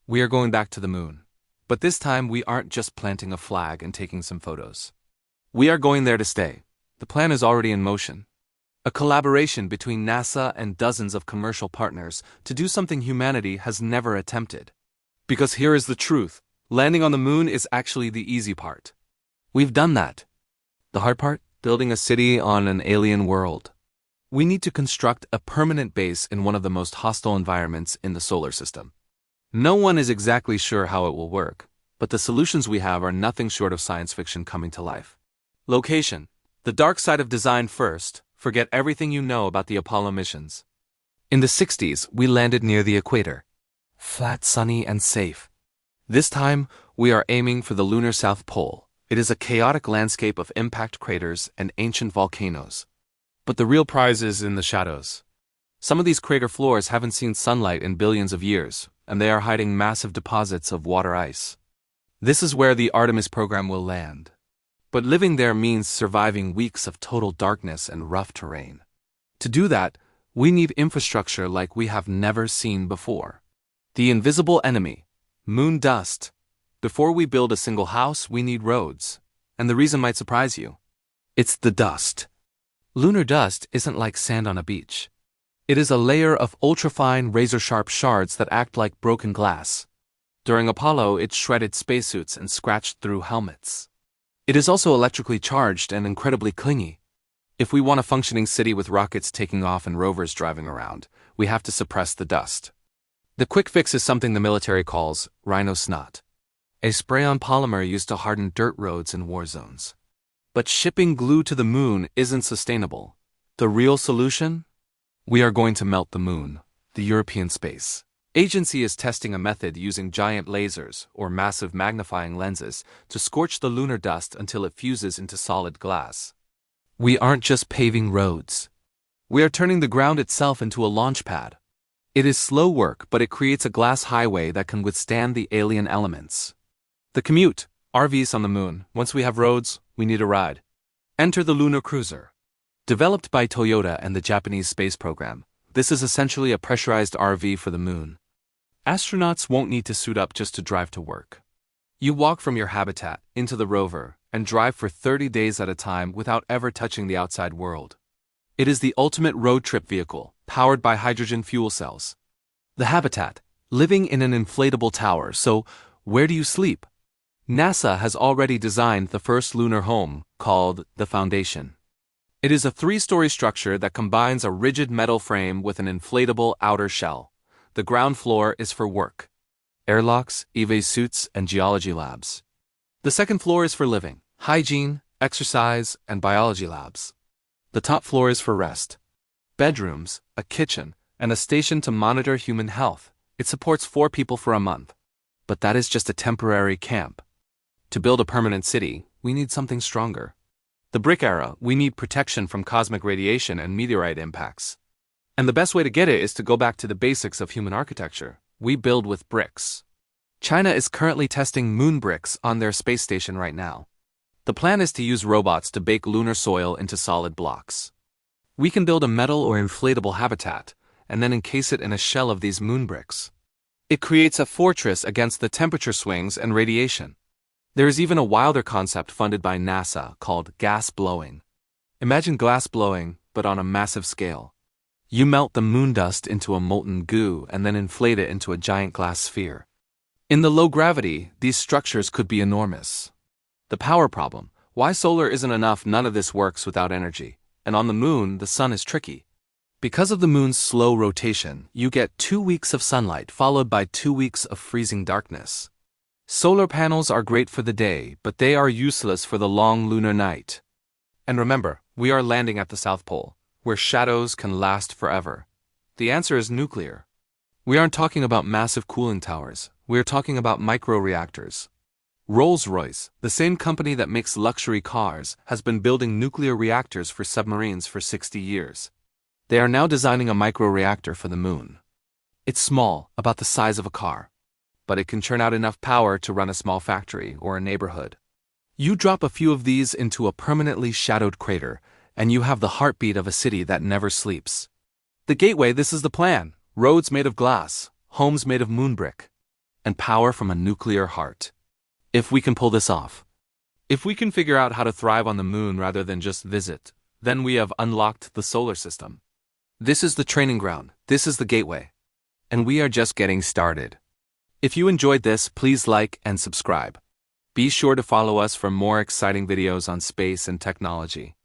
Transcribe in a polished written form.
We are going back to the moon. But this time we aren't just planting a flag and taking some photos. We are going there to stay. The plan is already in motion. A collaboration between NASA and dozens of commercial partners to do something humanity has never attempted. Because here is the truth. Landing on the moon is actually the easy part. We've done that. The hard part? Building a city on an alien world. We need to construct a permanent base in one of the most hostile environments in the solar system. No one is exactly sure how it will work, but the solutions we have are nothing short of science fiction coming to life. Location. The dark side of design first. Forget everything you know about the Apollo missions. In the 60s, we landed near the equator. Flat, sunny, and safe. This time, we are aiming for the lunar South Pole. It is a chaotic landscape of impact craters and ancient volcanoes. But the real prize is in the shadows. Some of these crater floors haven't seen sunlight in billions of years, and they are hiding massive deposits of water ice. This is where the Artemis program will land. But living there means surviving weeks of total darkness and rough terrain. To do that, we need infrastructure like we have never seen before. The invisible enemy, moon dust. Before we build a single house, we need roads. And the reason might surprise you. It's the dust. Lunar dust isn't like sand on a beach. It is a layer of ultrafine, razor-sharp shards that act like broken glass. During Apollo, it shredded spacesuits and scratched through helmets. It is also electrically charged and incredibly clingy. If we want a functioning city with rockets taking off and rovers driving around, we have to suppress the dust. The quick fix is something the military calls rhino snot, a spray-on polymer used to harden dirt roads in war zones. But shipping glue to the moon isn't sustainable. The real solution? We are going to melt the moon. The European Space Agency is testing a method using giant lasers or massive magnifying lenses to scorch the lunar dust until it fuses into solid glass. We aren't just paving roads. We are turning the ground itself into a launch pad. It is slow work, but it creates a glass highway that can withstand the alien elements. The Commute, RVs on the moon. Once we have roads, we need a ride. Enter the Lunar Cruiser. Developed by Toyota and the Japanese space program, this is essentially a pressurized RV for the moon. Astronauts won't need to suit up just to drive to work. You walk from your habitat into the rover and drive for 30 days at a time without ever touching the outside world. It is the ultimate road trip vehicle, powered by hydrogen fuel cells. The habitat, living in an inflatable tower, so where do you sleep? NASA has already designed the first lunar home, called the Foundation. It is a 3-story structure that combines a rigid metal frame with an inflatable outer shell. The ground floor is for work. Airlocks, EV suits, and geology labs. The second floor is for living, hygiene, exercise, and biology labs. The top floor is for rest. Bedrooms, a kitchen, and a station to monitor human health. It supports 4 people for a month. But that is just a temporary camp. To build a permanent city, we need something stronger. The brick era, we need protection from cosmic radiation and meteorite impacts. And the best way to get it is to go back to the basics of human architecture. We build with bricks. China is currently testing moon bricks on their space station right now. The plan is to use robots to bake lunar soil into solid blocks. We can build a metal or inflatable habitat, and then encase it in a shell of these moon bricks. It creates a fortress against the temperature swings and radiation. There is even a wilder concept funded by NASA called gas blowing. Imagine glass blowing, but on a massive scale. You melt the moon dust into a molten goo and then inflate it into a giant glass sphere. In the low gravity, these structures could be enormous. The power problem. Why solar isn't enough, none of this works without energy. And on the moon, the sun is tricky. Because of the moon's slow rotation, you get 2 weeks of sunlight followed by 2 weeks of freezing darkness. Solar panels are great for the day, but they are useless for the long lunar night. And remember, we are landing at the South Pole, where shadows can last forever. The answer is nuclear. We aren't talking about massive cooling towers. We are talking about microreactors. Rolls-Royce, the same company that makes luxury cars, has been building nuclear reactors for submarines for 60 years. They are now designing a microreactor for the moon. It's small, about the size of a car, but it can churn out enough power to run a small factory or a neighborhood. You drop a few of these into a permanently shadowed crater, and you have the heartbeat of a city that never sleeps. The gateway, this is the plan. Roads made of glass, homes made of moon brick. and power from a nuclear heart. If we can pull this off, if we can figure out how to thrive on the moon rather than just visit, then we have unlocked the solar system. This is the training ground, this is the gateway. And we are just getting started. If you enjoyed this, please like and subscribe. Be sure to follow us for more exciting videos on space and technology.